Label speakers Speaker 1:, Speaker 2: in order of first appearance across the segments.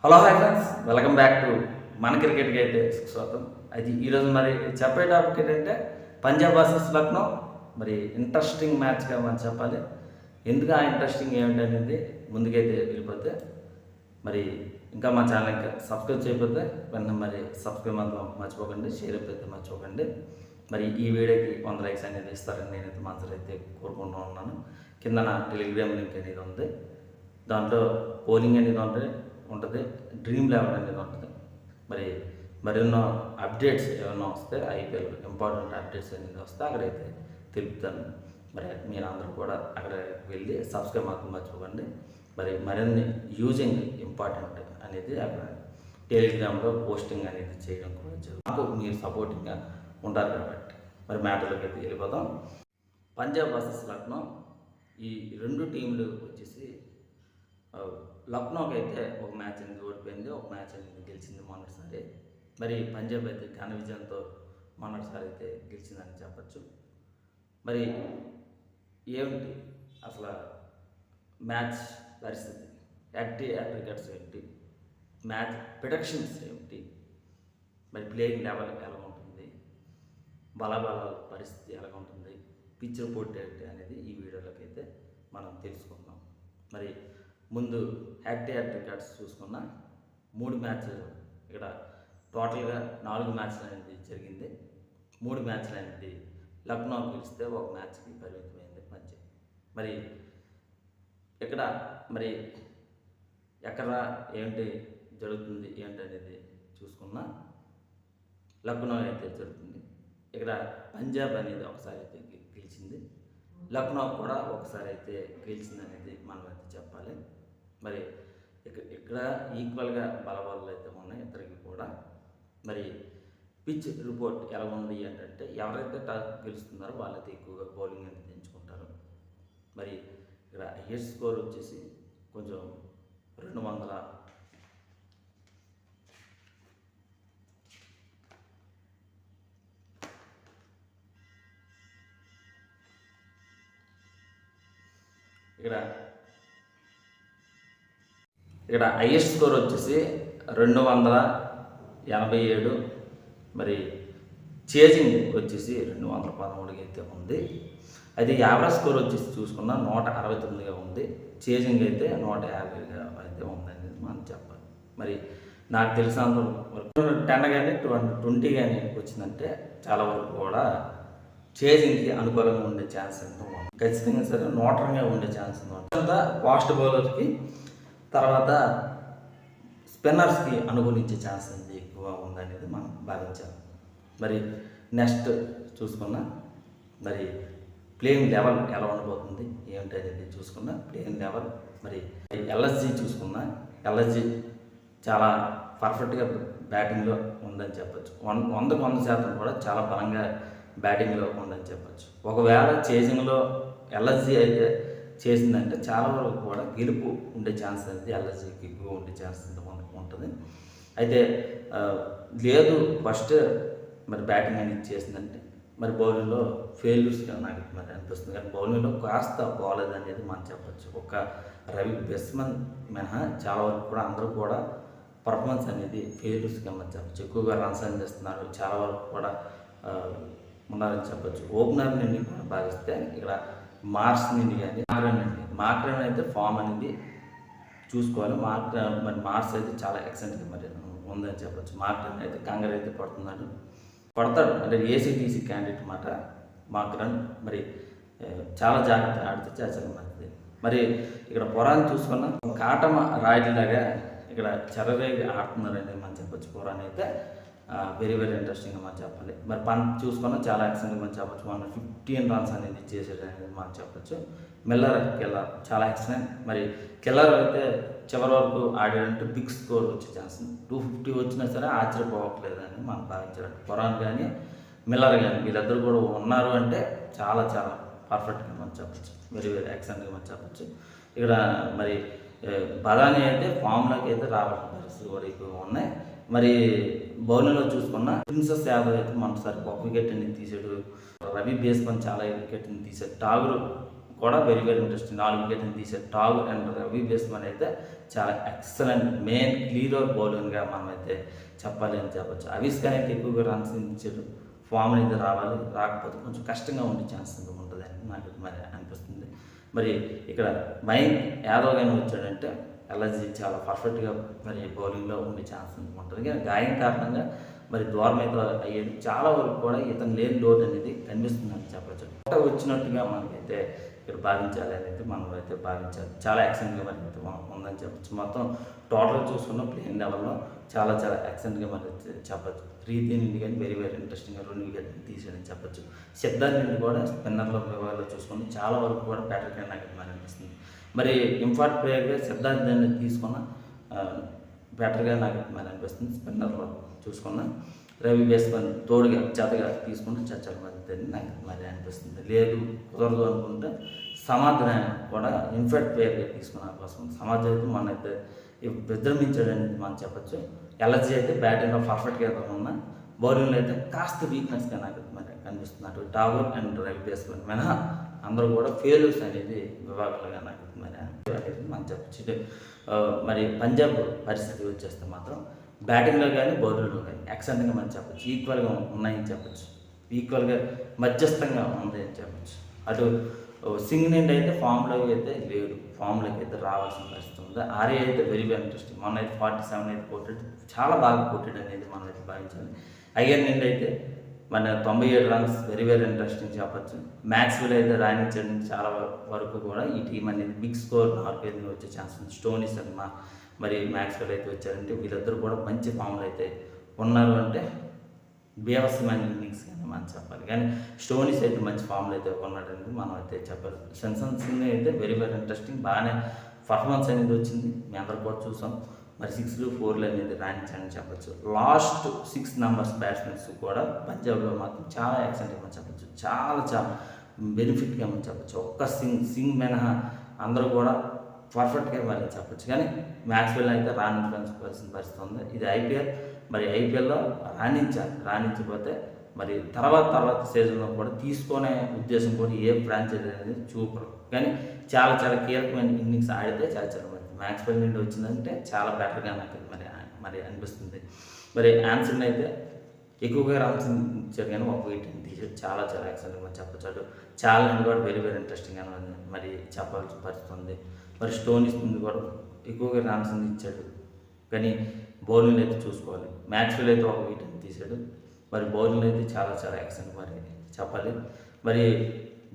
Speaker 1: Hello hi friends, welcome back to మన క్రికెట్కి అయితే స్వాగతం. అది ఈరోజు మరి చెప్పే టాపిక్ ఏంటంటే పంజాబ్ వర్సెస్ లక్నో. మరి ఇంట్రెస్టింగ్ మ్యాచ్గా మనం చెప్పాలి. ఎందుకు ఆ ఇంట్రెస్టింగ్ ఏమిటి అనేది ముందుకైతే వెళ్ళిపోతే మరి ఇంకా మా ఛానల్ ఇంకా సబ్స్క్రైబ్ చేయకపోతే వెంటనే మరి సబ్స్క్రైబ్ మాత్రం మర్చిపోకండి, షేర్ అయితే మర్చిపోకండి. మరి ఈ వీడియోకి 100 లైక్స్ అనేది ఇస్తారని నేనైతే మాత్రం అయితే కోరుకుంటూ ఉన్నాను. కింద నా టెలిగ్రామ్ లింక్ అనేది ఉంది, దాంట్లో పోలింగ్ అనేది ఉంటుంది, డ్రీమ్ లెవెల్ అనేది ఉంటుంది. మరెన్నో అప్డేట్స్ ఏమైనా వస్తే ఐపీఎల్ ఇంపార్టెంట్ అప్డేట్స్ అనేది వస్తే అక్కడైతే తెలుపుతాను. మరి మీరు అందరూ కూడా అక్కడ వెళ్ళి సబ్స్క్రైబ్ మాత్రం మర్చిపోకండి. మరిన్ని యూజింగ్ ఇంపార్టెంట్ అనేది అక్కడ టెలిగ్రామ్లో పోస్టింగ్ అనేది చేయడం కూడా నాకు మీరు సపోర్టింగ్గా ఉంటారు కాబట్టి మరి మ్యాటర్లోకి అయితే వెళ్ళిపోతాం. పంజాబ్ వర్సెస్ లక్నో, ఈ రెండు టీంలు వచ్చేసి లక్నోకి అయితే ఒక మ్యాచ్ అనేది ఓడిపోయింది, ఒక మ్యాచ్ అనేది గెలిచింది మొన్నటిసారి. మరి పంజాబ్ అయితే ఘన విజయంతో మొన్నటిసారి అయితే గెలిచిందని చెప్పచ్చు. మరి ఏమిటి అసలు మ్యాచ్ పరిస్థితి, యాక్టివిటీస్ ఏంటి, మ్యాచ్ ప్రొడక్షన్స్ ఏమిటి, మరి ప్లేయింగ్ లెవెల్ ఎలా ఉంటుంది, బలబలాల పరిస్థితి ఎలా ఉంటుంది, పిచ్ రిపోర్ట్ ఏంటి అనేది ఈ వీడియోలోకి అయితే మనం తెలుసుకుందాం. మరి ముందు రికార్డ్స్ చూసుకున్న 3 మ్యాచ్లు, ఇక్కడ టోటల్గా 4 మ్యాచ్లు అనేది జరిగింది. 3 మ్యాచ్లు అనేది లక్నో గెలిస్తే ఒక మ్యాచ్కి పరిమితమైంది మధ్య. మరి ఇక్కడ మరి ఎక్కడ ఏంటి జరుగుతుంది ఏంటి అనేది చూసుకున్న లక్నో అయితే జరుగుతుంది. ఇక్కడ పంజాబ్ అనేది ఒకసారి అయితే గెలిచింది, లక్నో కూడా ఒకసారి అయితే గెలిచింది అనేది మనం అయితే చెప్పాలి. మరి ఇక్కడ ఈక్వల్గా బలబలాలు అయితే ఉన్నాయి ఇద్దరికి కూడా. మరి పిచ్ రిపోర్ట్ ఎలా ఉంది ఏంటంటే ఎవరైతే టాస్ గెలుస్తున్నారో వాళ్ళైతే ఎక్కువగా బౌలింగ్ అనేది ఎంచుకుంటారు. మరి ఇక్కడ హైయెస్ట్ స్కోర్ వచ్చేసి కొంచెం 200 ఇక్కడ హైయెస్ట్ స్కోర్ వచ్చేసి 287. మరి చేజింగ్ వచ్చేసి 213 అయితే ఉంది. అయితే యావరేజ్ స్కోర్ వచ్చేసి చూసుకున్న 169గా ఉంది, చేజింగ్ అయితే 150గా అయితే ఉందని మనం చెప్పాలి. మరి నాకు తెలిసినంత వరకు 10 కానీ 20 కానీ వచ్చిందంటే చాలా వరకు కూడా చేజింగ్కి అనుకూలంగా ఉండే ఛాన్స్ ఎంతో ఉంది. ఖచ్చితంగా సరే 100గా ఉండే ఛాన్స్ ఉంది. ఫాస్ట్ బౌలర్కి తర్వాత స్పిన్నర్స్కి అనుకూలించే ఛాన్స్ అనేది ఎక్కువ ఉందనేది మనం భావించాలి. మరి నెక్స్ట్ చూసుకున్న మరి ప్లేయింగ్ లెవెల్ ఎలా ఉండబోతుంది ఏమిటి అనేది చూసుకున్న ప్లేయింగ్ లెవెల్. మరి ఎల్ఎస్జీ చూసుకున్న ఎల్ఎస్జీ చాలా పర్ఫెక్ట్గా బ్యాటింగ్లో ఉందని చెప్పచ్చు. 100% కూడా చాలా బలంగా బ్యాటింగ్లో ఉందని చెప్పచ్చు. ఒకవేళ చేజింగ్లో ఎల్ఎస్జీ అయితే చేసిందంటే చాలా వరకు కూడా గెలుపు ఉండే ఛాన్స్ అనేది ఎల్ఎస్జీకి ఎక్కువ ఉండే ఛాన్స్ ఉంటుంది. అయితే లేదు ఫస్ట్ మరి బ్యాటింగ్ అనేది చేసిందంటే మరి బౌలింగ్లో ఫెయిల్యూర్స్గా నాకు మరి అనిపిస్తుంది. కానీ బౌలింగ్లో కాస్త బాలేదు అనేది మనం చెప్పచ్చు. ఒక రవి బిస్మన్ మినహా చాలా వరకు కూడా అందరూ కూడా పర్ఫార్మెన్స్ అనేది ఫెయిల్యూర్స్గా మనం చెప్పచ్చు. ఎక్కువగా రన్స్ అందిస్తున్నారు, చాలా వరకు కూడా ఉన్నారని చెప్పచ్చు. ఓపెనర్ నుండి కూడా భావిస్తే ఇక్కడ మార్క్స్ నుండి కానీ మాక్రన్ అయితే ఫామ్ అనేది చూసుకోవాలి. మరి మార్క్స్ అయితే చాలా ఎక్సలెంట్గా మరి ఉందని చెప్పచ్చు. మాక్రన్ అయితే కంగారు అయితే పడతాడు అంటే ఏసీటీసీ క్యాండిడేట్ మాట మాక్రన్. మరి చాలా జాగ్రత్త ఆడితే చాలా మంచిది. మరి ఇక్కడ పొరాన్ని చూసుకున్న కాటమ రాయిలాగా ఇక్కడ చెరవేగి ఆడుతున్నారనేది మనం చెప్పచ్చు. పొరాన్ని అయితే వెరీ ఇంట్రెస్టింగ్గా మనం చెప్పాలి. మరి పంత్ చూసుకున్నా చాలా ఎక్సలెంట్గా మనం చెప్పచ్చు. 115 రన్స్ అనేది చేసేది అనేది మనం చెప్పచ్చు. కెల్లర్ చాలా ఎక్సలెంట్. మరి కెల్లర్ అయితే చివరి వరకు ఆడాడంటే బిగ్ స్కోర్ వచ్చే ఛాన్స్ 250 వచ్చినా సరే ఆశ్చర్యపోవట్లేదని మనం భావించాలి. పొరాన్ కానీ మిల్లర్ కానీ వీళ్ళిద్దరు కూడా ఉన్నారు అంటే చాలా చాలా పర్ఫెక్ట్గా మనం చెప్పచ్చు. వెరీ ఎక్సలెంట్గా మనం చెప్పచ్చు. ఇక్కడ మరి బదాని అయితే ఫామ్లోకి అయితే రావాల్సిన పరిస్థితులు కూడా ఎక్కువగా ఉన్నాయి. మరి బౌలింగ్లో చూసుకున్న ప్రిన్సెస్ యాదవ్ అయితే మనసారి ఒక వికెట్ అనేది తీసాడు, రవి బేస్మన్ చాలా వికెట్ని తీసాడు, ఠాగూర్ కూడా వెరీ వెరీ ఇంట్రెస్టింగ్. 4 వికెట్లు తీశారు. టాగ్ అండ్ రవి బేస్మన్ అయితే చాలా ఎక్సలెంట్ మెయిన్ క్లియర్ బౌలర్గా మనమైతే చెప్పాలి అని చెప్పచ్చు. అవిస్ ఖాన్ అయితే ఎక్కువగా రన్స్ ఇచ్చాడు. ఫామ్ అయితే రావాలి, రాకపోతే కొంచెం కష్టంగా ఉండే ఛాన్స్ ఉంటుందని నాకు మరి అనిపిస్తుంది. మరి ఇక్కడ మయాంక్ యాదవ్ కానీ వచ్చాడంటే ఎల్ఎస్జీ చాలా పర్ఫెక్ట్గా మరి బౌలింగ్లో ఉండే ఛాన్స్ ఉంటుంది. కానీ గాయం కారణంగా మరి దూరం అయితే అయ్యేది. చాలా వరకు కూడా ఇతను లేని లోటు అనేది కనిపిస్తుందని చెప్పచ్చు. వచ్చినట్టుగా మనకైతే ఇక్కడ భావించాలి అనేది మనం అయితే భావించాలి. చాలా యాక్సెంట్గా మరి ఉందని చెప్పచ్చు. మొత్తం టోటల్ చూసుకున్న ప్లేయింగ్ లెవెల్లో చాలా చాలా యాక్సెంట్గా మరి చెప్పచ్చు. రీతి నుండి కానీ వెరీ వెరీ ఇంట్రెస్టింగ్గా 2 వికెట్లు తీసాడని చెప్పచ్చు. సిద్ధార్థ్ నుండి కూడా స్పిన్నర్ల విభాగంలో చూసుకుని చాలా వరకు కూడా బ్యాటర్ నాకు మరి అనిపిస్తుంది. మరి ఇంపార్ట్ ప్లేయర్గా సిద్ధార్థ్ దాన్ని తీసుకున్న బ్యాటర్గా నాకు మరి అనిపిస్తుంది. స్పిన్నర్లో చూసుకున్న రవి బేస్మన్ తోడుగా జతగా తీసుకుంటే చర్చల మధ్య నాకు మరి అనిపిస్తుంది. లేదు కుదరదు అనుకుంటే సమాధానం కూడా ఇన్ఫాక్ట్ ప్లేయర్గా తీసుకున్న కోసం సమాజ్ అయితే మన అయితే విజృంభించాడని మనం చెప్పచ్చు. ఎల్ఎస్జీ అయితే బ్యాటింగ్లో పర్ఫెక్ట్గా ఉన్న బౌలింగ్లో అయితే కాస్త వీక్నెస్గా నాకు మరి కనిపిస్తుంది. అటు టాగూర్ అండ్ రవి బేస్మన్ మినహా అందరూ కూడా ఫెయిల్యూర్స్ అనేది విభాగాలుగా నాకు మరి అనేది మనం చెప్పచ్చు. మరి పంజాబ్ పరిస్థితి వచ్చేస్తే మాత్రం బ్యాటింగ్లో కానీ బౌలర్లో కానీ ఎక్సలెంట్గా మనం చెప్పచ్చు. ఈక్వల్గా ఉన్నాయని చెప్పచ్చు. ఈక్వల్గా మధ్యస్థంగా ఉంది అని చెప్పచ్చు. అటు సింగ్ నుండి అయితే ఫామ్లోకి అయితే లేడు, ఫామ్లోకి అయితే రావాల్సిన పరిస్థితి ఉంది. ఆర్ఏ అయితే వెరీ వెరీ ఇంట్రెస్టింగ్. మొన్న అయితే 47 అయితే కొట్టాడు, చాలా బాగా కొట్టాడు అనేది మనం అయితే భావించాలి. అయ్యర్ నుండి అయితే మన 97 రన్స్ వెరీ వెరీ ఇంట్రెస్టింగ్ చెప్పచ్చు. మ్యాక్స్వెల్ అయితే రాణించడం చాలా వరకు కూడా ఈ టీం అనేది బిగ్ స్కోర్ 4 వచ్చే ఛాన్స్ ఉంది. స్టోనీ శర్మ మరి మ్యాక్స్వెల్ అయితే వచ్చారంటే వీళ్ళిద్దరూ కూడా మంచి ఫామ్లో అయితే ఉన్నారు. అంటే బీభత్సమైన ఇన్నింగ్స్ కానీ మనం చెప్పాలి. కానీ స్టోనీస్ అయితే మంచి ఫామ్లో అయితే ఉన్నాడని మనం అయితే చెప్పాలి. సెన్సన్ సింగ్ అయితే వెరీ వెరీ ఇంట్రెస్టింగ్, బాగానే పర్ఫార్మెన్స్ అనేది వచ్చింది. మీ అందరూ కూడా చూసాం. మరి 6లు 4లు అనేది రాణించాలని చెప్పచ్చు. లాస్ట్ 6 నెంబర్స్ బ్యాట్స్మెన్స్ కూడా పంజాబ్లో మాత్రం చాలా యాక్సెంట్గా మనం చెప్పచ్చు. చాలా చాలా బెనిఫిట్గా మనం చెప్పచ్చు. ఒక్క సింగ్ మినహా అందరూ కూడా పర్ఫెక్ట్గా మరి చెప్పచ్చు. కానీ మ్యాక్స్వెల్ అయితే రాణించాల్సిన పరిస్థితి ఉంది. ఇది ఐపీఎల్. మరి ఐపీఎల్లో రాణించకపోతే మరి తర్వాత సీజన్లో కూడా తీసుకునే ఉద్దేశం కూడా ఏ ఫ్రాంచైజీ అనేది చూపరు. కానీ చాలా చాలా కీలకమైన ఇన్నింగ్స్ ఆడితే చాలా మంది మ్యాక్స్వెల్ నుండి వచ్చిందంటే చాలా బెటర్గా నాకు మరి అనిపిస్తుంది. మరి ఆన్సర్ని అయితే ఎక్కువగా రన్స్ ఇచ్చారు కానీ ఒక వికెట్ తీసాడు. చాలా చాలా ఎక్సలెంట్గా మరి చెప్పచ్చు. చాలా నుండి కూడా వెరీ వెరీ ఇంట్రెస్టింగ్గా మరి చెప్పాల్సిన పరిస్థితి ఉంది. మరి స్టోనీస్ నుండి కూడా ఎక్కువగా రన్స్ ఇచ్చాడు. కానీ బౌలింగ్ అయితే చూసుకోవాలి. మ్యాక్స్వెల్ అయితే ఒక వికెట్ తీసాడు. మరి బౌలింగ్ అయితే చాలా చాలా ఎక్సలెంట్ మరి చెప్పాలి. మరి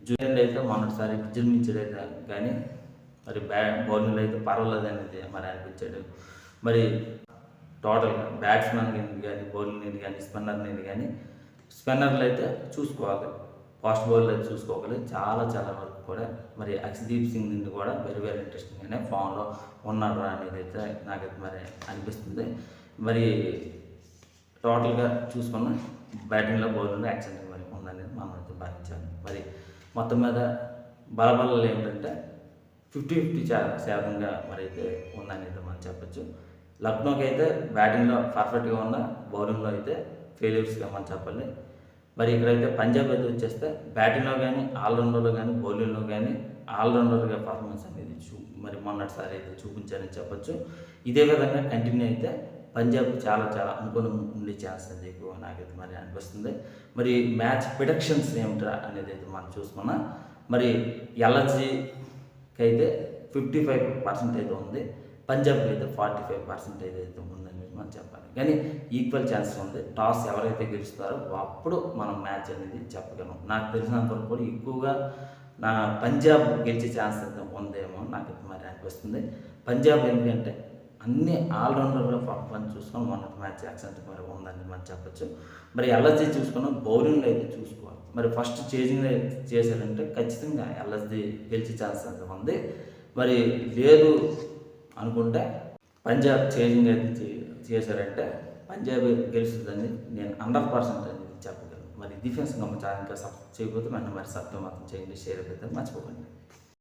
Speaker 1: జూనియర్ అయితే మొన్నటిసారి విజృంభించాడు కానీ మరి బౌలింగ్లో అయితే పర్వాలేదు అనేది మరి అనిపించాడు. మరి టోటల్గా బ్యాట్స్మెన్ కానీ బౌలింగ్ నుండి కానీ స్పిన్నర్లు అయితే చూసుకోవాలి. ఫాస్ట్ బౌలర్ అయితే చూసుకోవాలి. చాలా చాలా వరకు కూడా మరి అక్షదీప్ సింగ్ నుండి కూడా వెరీ వెరీ ఇంట్రెస్టింగ్గానే ఫామ్లో ఉన్నాడు అనేది అయితే నాకైతే మరి అనిపిస్తుంది. మరి టోటల్గా చూసుకున్న బ్యాటింగ్లో బౌలింగ్లో యాక్సెంట్ మరి ఉందనేది మనం అయితే భావించాలి. మరి మొత్తం మీద బలబలాలు ఏమిటంటే 50-50% మరి అయితే ఉందనేది మనం చెప్పచ్చు. లక్నోకి అయితే బ్యాటింగ్లో పర్ఫెక్ట్గా ఉన్న, బౌలింగ్లో అయితే ఫెయిల్యూర్స్గా మనం చెప్పాలి. మరి ఇక్కడైతే పంజాబ్ అయితే వచ్చేస్తే బ్యాటింగ్లో కానీ ఆల్రౌండర్లో కానీ బౌలింగ్లో కానీ ఆల్రౌండర్గా పర్ఫార్మెన్స్ అనేది మరి మొన్నటిసారి అయితే చూపించారని చెప్పచ్చు. ఇదే విధంగా కంటిన్యూ అయితే పంజాబ్ చాలా చాలా అనుకూలం ఉండే ఛాన్స్ అనేది ఎక్కువ నాకైతే మరి అనిపిస్తుంది. మరి మ్యాచ్ ప్రిడిక్షన్స్ ఏమిటా అనేది అయితే మనం చూసుకున్నా మరి ఎల్ఎస్జీకి అయితే 55% అయితే ఉంది, పంజాబ్కి అయితే 45% అయితే ఉందని మనం చెప్పాలి. కానీ ఈక్వల్ ఛాన్స్ ఉంది. టాస్ ఎవరైతే గెలుస్తారో అప్పుడు మనం మ్యాచ్ అనేది చెప్పగలం. నాకు తెలిసినంతవరకు కూడా ఎక్కువగా నా పంజాబ్ గెలిచే ఛాన్స్ అయితే ఉందేమో నాకు మరి అనిపిస్తుంది. పంజాబ్ ఎందుకంటే అన్ని ఆల్రౌండర్లో పర్ఫార్మెన్స్ చూసుకొని మొన్నటి మ్యాచ్ యాక్సెంట్ మరి ఉందని మనం చెప్పచ్చు. మరి ఎల్ఎస్జీ చూసుకున్నాం, బౌలింగ్లో అయితే చూసుకోవాలి. మరి ఫస్ట్ చేజింగ్ చేశారంటే ఖచ్చితంగా ఎల్ఎస్జీ గెలిచే ఛాన్స్ అయితే ఉంది. మరి లేదు అనుకుంటే పంజాబ్ చేజింగ్ అయితే చేశారంటే పంజాబ్ గెలుస్తుందని నేను 100% అనేది చెప్పగలను. మరి డిఫెన్స్ గమనించాలి. ఇంకా సబ్స్క్రైబ్ చేయకపోతే మరి సబ్స్క్రైబ్ మాత్రం చేయండి, షేర్ అయితే మర్చిపోకండి.